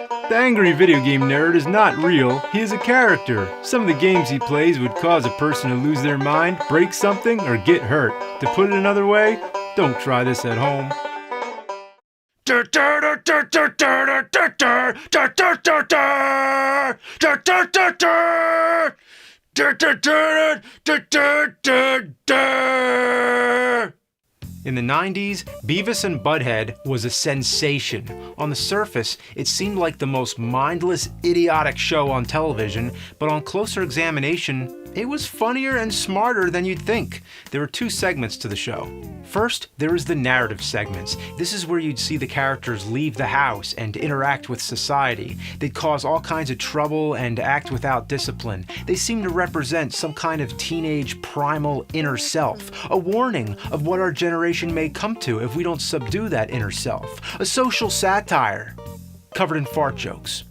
The angry video game nerd is not real, he is a character. Some of the games he plays would cause a person to lose their mind, break something, or get hurt. To put it another way, don't try this at home. In the 90s, Beavis and Butt-Head was a sensation. On the surface, it seemed like the most mindless, idiotic show on television, but on closer examination, it was funnier and smarter than you'd think. There were two segments to the show. First, there was the narrative segments. This is where you'd see the characters leave the house and interact with society. They'd cause all kinds of trouble and act without discipline. They seem to represent some kind of teenage primal inner self, a warning of what our generation may come to if we don't subdue that inner self, a social satire covered in fart jokes.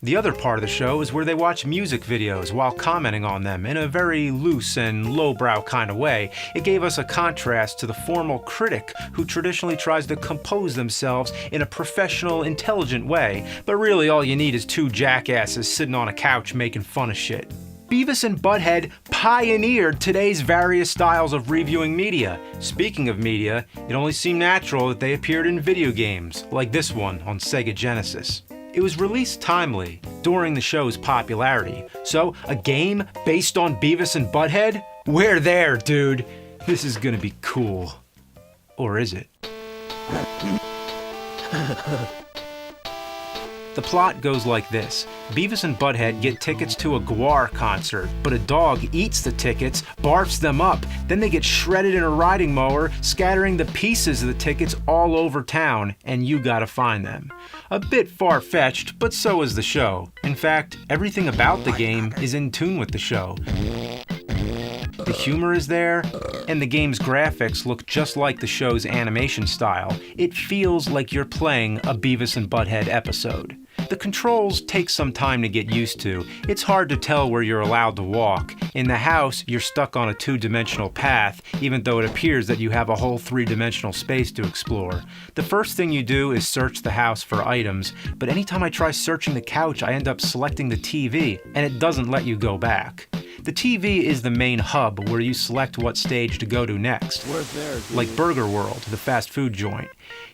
The other part of the show is where they watch music videos while commenting on them in a very loose and lowbrow kind of way. It gave us a contrast to the formal critic who traditionally tries to compose themselves in a professional, intelligent way, but really all you need is two jackasses sitting on a couch making fun of shit. Beavis and Butt-Head pioneered today's various styles of reviewing media. Speaking of media, it only seemed natural that they appeared in video games, like this one on Sega Genesis. It was released timely, during the show's popularity. So, a game based on Beavis and Butt-Head? We're there, dude. This is gonna be cool. Or is it? The plot goes like this. Beavis and Butt-Head get tickets to a Gwar concert, but a dog eats the tickets, barfs them up, then they get shredded in a riding mower, scattering the pieces of the tickets all over town, and you gotta find them. A bit far-fetched, but so is the show. In fact, everything about the game is in tune with the show. The humor is there, and the game's graphics look just like the show's animation style. It feels like you're playing a Beavis and Butt-Head episode. The controls take some time to get used to. It's hard to tell where you're allowed to walk. In the house, you're stuck on a two-dimensional path, even though it appears that you have a whole three-dimensional space to explore. The first thing you do is search the house for items, but anytime I try searching the couch, I end up selecting the TV, and it doesn't let you go back. The TV is the main hub where you select what stage to go to next, like Burger World, the fast food joint.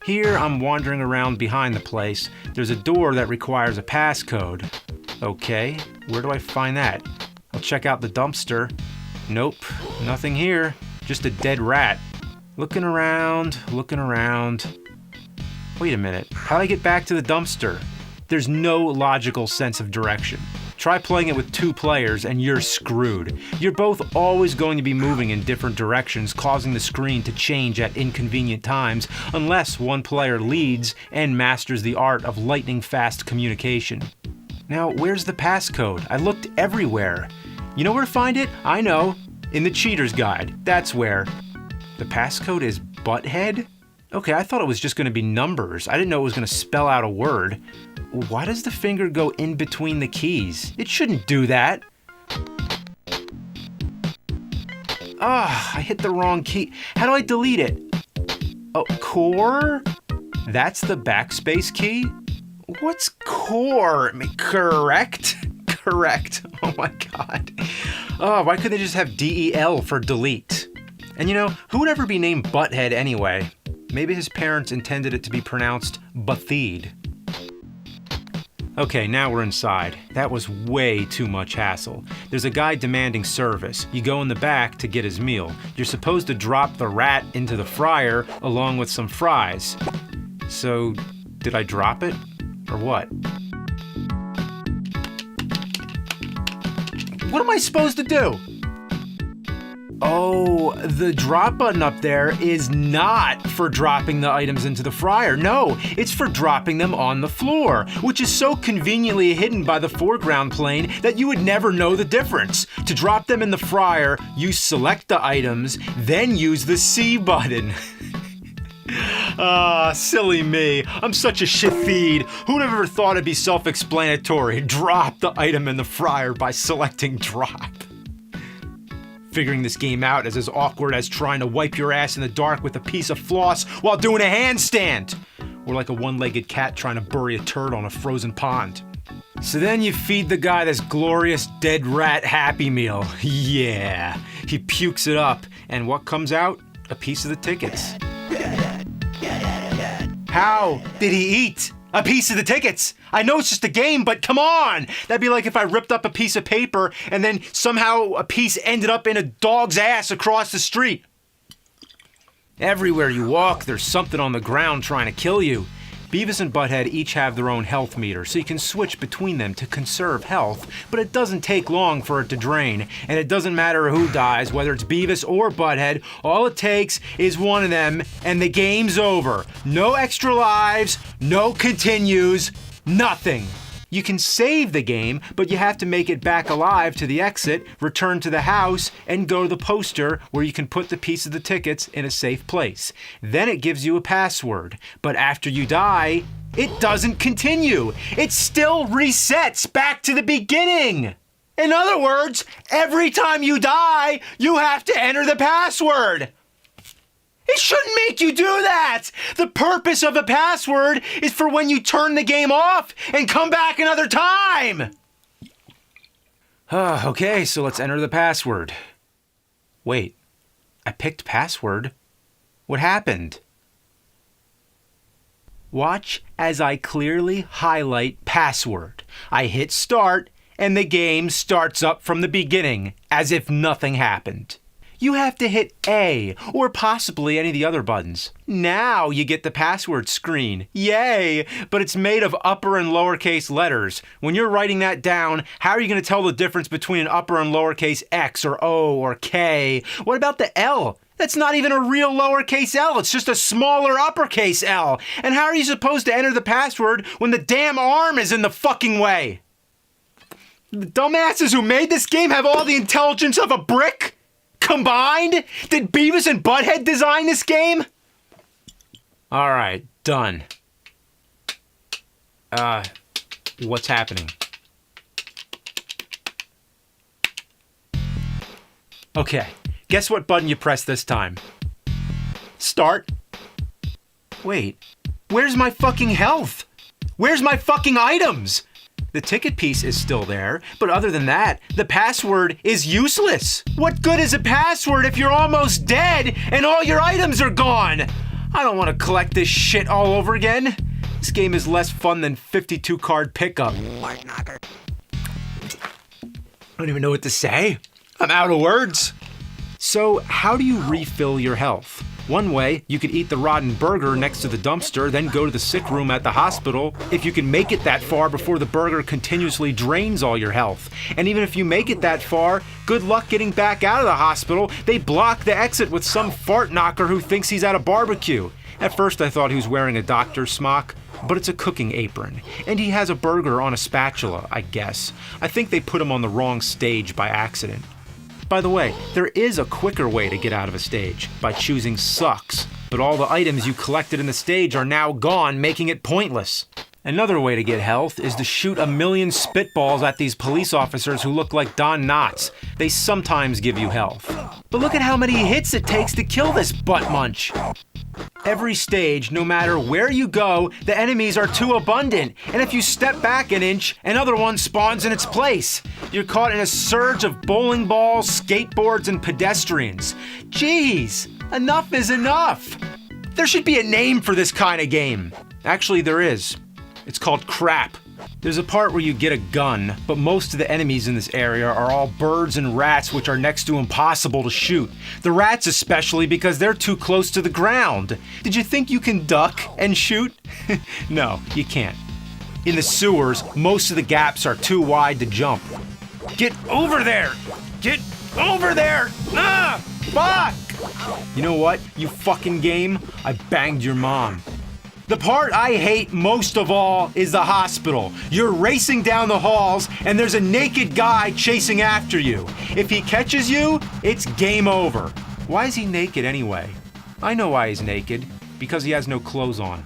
Here, I'm wandering around behind the place. There's a door that requires a passcode. Okay, where do I find that? I'll check out the dumpster. Nope, nothing here. Just a dead rat. Looking around. Wait a minute, how do I get back to the dumpster? There's no logical sense of direction. Try playing it with two players and you're screwed. You're both always going to be moving in different directions, causing the screen to change at inconvenient times, unless one player leads and masters the art of lightning-fast communication. Now, where's the passcode? I looked everywhere. You know where to find it? I know. In the Cheater's Guide. That's where. The passcode is Butt-Head? Okay, I thought it was just going to be numbers. I didn't know it was going to spell out a word. Why does the finger go in between the keys? It shouldn't do that. I hit the wrong key. How do I delete it? Oh, core? That's the backspace key? What's core? Correct? Correct. Oh my god. Why couldn't they just have DEL for delete? And you know, who would ever be named Butt-Head anyway? Maybe his parents intended it to be pronounced Butt-Head. Okay, now we're inside. That was way too much hassle. There's a guy demanding service. You go in the back to get his meal. You're supposed to drop the rat into the fryer along with some fries. So, did I drop it? Or what? What am I supposed to do? Oh, the drop button up there is not for dropping the items into the fryer. No, it's for dropping them on the floor, which is so conveniently hidden by the foreground plane that you would never know the difference. To drop them in the fryer, you select the items, then use the C button. Silly me. I'm such a shit-feed. Who'd ever thought it'd be self-explanatory? Drop the item in the fryer by selecting drop. Figuring this game out is as awkward as trying to wipe your ass in the dark with a piece of floss while doing a handstand. or like a one-legged cat trying to bury a turd on a frozen pond. So then you feed the guy this glorious dead rat Happy Meal. Yeah, he pukes it up, and what comes out? A piece of the tickets. How did he eat a piece of the tickets? I know it's just a game, but come on! That'd be like if I ripped up a piece of paper and then somehow a piece ended up in a dog's ass across the street. Everywhere you walk, there's something on the ground trying to kill you. Beavis and Butt-Head each have their own health meter, so you can switch between them to conserve health, but it doesn't take long for it to drain, and it doesn't matter who dies, whether it's Beavis or Butt-Head, all it takes is one of them, and the game's over. No extra lives, no continues, nothing. You can save the game, but you have to make it back alive to the exit, return to the house, and go to the poster where you can put the piece of the tickets in a safe place. Then it gives you a password. But after you die, it doesn't continue. It still resets back to the beginning. In other words, every time you die, you have to enter the password. It shouldn't make you do that! The purpose of a password is for when you turn the game off and come back another time! Okay, so let's enter the password. Wait, I picked password? What happened? Watch as I clearly highlight password. I hit start, and the game starts up from the beginning, as if nothing happened. You have to hit A, or possibly any of the other buttons. Now you get the password screen. Yay! But it's made of upper and lowercase letters. When you're writing that down, how are you going to tell the difference between an upper and lowercase X or O or K? What about the L? That's not even a real lowercase L. It's just a smaller uppercase L. And how are you supposed to enter the password when the damn arm is in the fucking way? The dumbasses who made this game have all the intelligence of a brick? Combined? Did Beavis and Butt-Head design this game? Alright, done. What's happening? Okay, guess what button you press this time? Start? Wait, where's my fucking health? Where's my fucking items? The ticket piece is still there, but other than that, the password is useless. What good is a password if you're almost dead and all your items are gone? I don't want to collect this shit all over again. This game is less fun than 52 card pickup. I don't even know what to say. I'm out of words. So how do you refill your health? One way, you could eat the rotten burger next to the dumpster, then go to the sick room at the hospital, if you can make it that far before the burger continuously drains all your health. And even if you make it that far, good luck getting back out of the hospital. They block the exit with some fart knocker who thinks he's at a barbecue. At first I thought he was wearing a doctor's smock, but it's a cooking apron. And he has a burger on a spatula, I guess. I think they put him on the wrong stage by accident. By the way, there is a quicker way to get out of a stage, by choosing sucks. But all the items you collected in the stage are now gone, making it pointless. Another way to get health is to shoot a million spitballs at these police officers who look like Don Knotts. They sometimes give you health. But look at how many hits it takes to kill this butt munch. Every stage, no matter where you go, the enemies are too abundant, and if you step back an inch, another one spawns in its place. You're caught in a surge of bowling balls, skateboards, and pedestrians. Jeez, enough is enough. There should be a name for this kind of game. Actually, there is. It's called crap. There's a part where you get a gun, but most of the enemies in this area are all birds and rats, which are next to impossible to shoot. The rats especially, because they're too close to the ground. Did you think you can duck and shoot? No, you can't. In the sewers, most of the gaps are too wide to jump. Get over there! Get over there! Ah! Fuck! You know what, you fucking game? I banged your mom. The part I hate most of all is the hospital. You're racing down the halls and there's a naked guy chasing after you. If he catches you, it's game over. Why is he naked anyway? I know why he's naked. Because he has no clothes on.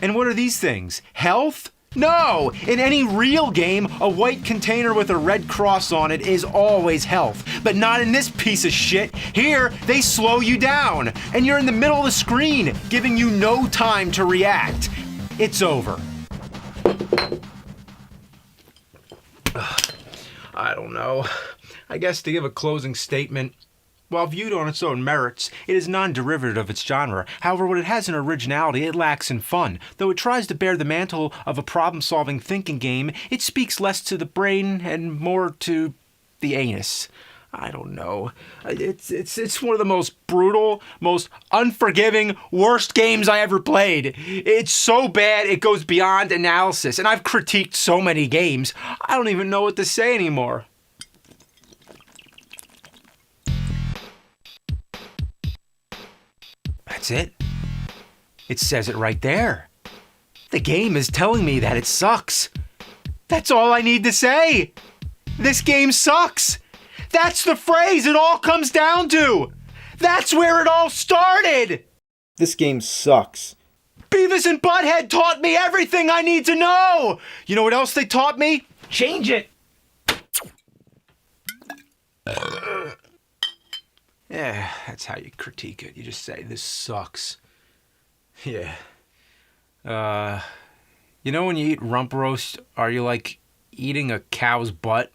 And what are these things? Health? No! In any real game, a white container with a red cross on it is always health. But not in this piece of shit. Here, they slow you down. And you're in the middle of the screen, giving you no time to react. It's over. I don't know. I guess to give a closing statement, while viewed on its own merits, it is non-derivative of its genre. However, when it has an originality, it lacks in fun. Though it tries to bear the mantle of a problem-solving thinking game, it speaks less to the brain and more to the anus. I don't know. It's one of the most brutal, most unforgiving, worst games I ever played. It's so bad it goes beyond analysis, and I've critiqued so many games, I don't even know what to say anymore. That's it. It says it right there. The game is telling me that it sucks. That's all I need to say. This game sucks. That's the phrase it all comes down to. That's where it all started. This game sucks. Beavis and Butt-Head taught me everything I need to know. You know what else they taught me? Change it. Yeah, that's how you critique it. You just say, this sucks. Yeah. You know when you eat rump roast, are you like eating a cow's butt?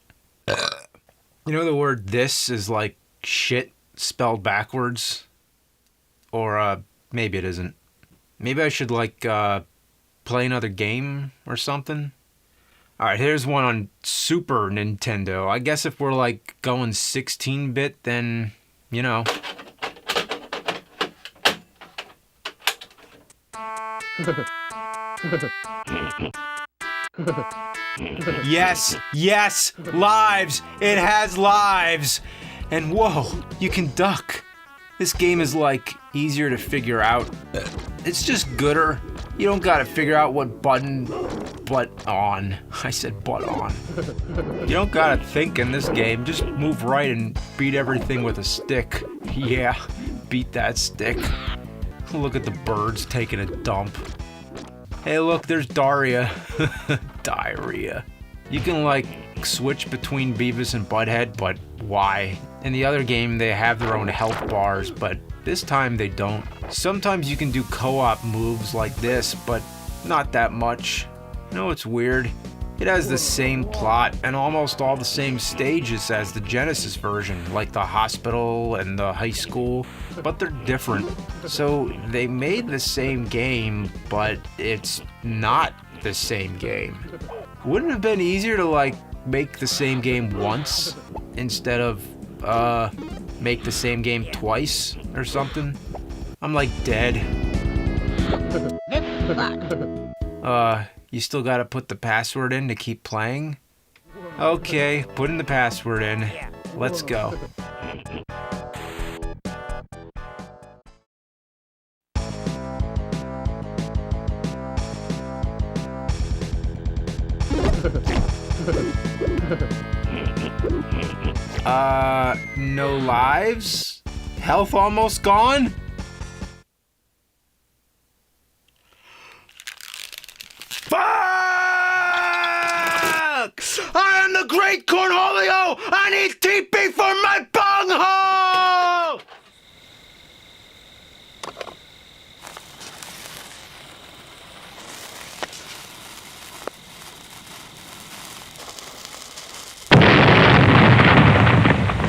You know the word this is like shit spelled backwards? Or, maybe it isn't. Maybe I should, like, play another game or something? Alright, here's one on Super Nintendo. I guess if we're, like, going 16-bit, then, you know. Yes, yes, lives. It has lives. And whoa, you can duck. This game is like easier to figure out. It's just gooder. You don't gotta figure out what button, butt on. I said butt on. You don't gotta think in this game. Just move right and beat everything with a stick. Yeah, beat that stick. Look at the birds taking a dump. Hey look, there's Daria. Diarrhea. You can like switch between Beavis and Butt-Head, but why? In the other game they have their own health bars, but this time they don't. Sometimes you can do co-op moves like this, but not that much. You know what's weird? It has the same plot and almost all the same stages as the Genesis version, like the hospital and the high school, but they're different. So they made the same game, but it's not the same game. Wouldn't it have been easier to like make the same game once instead of make the same game twice or something? I'm like dead. You still gotta put the password in to keep playing? Okay, putting the password in. Let's go. No lives? Health almost gone? Fuck! I am the great Cornholio! I need TP for my bunghole!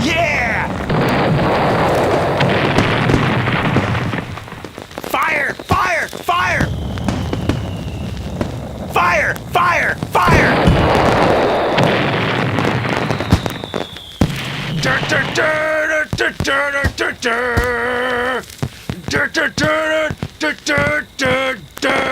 Yeah! Fire! Fire! Fire! Fire! Fire! Fire! Dur dur dur dur dur dur dur dur dur dur dur dur dur dur.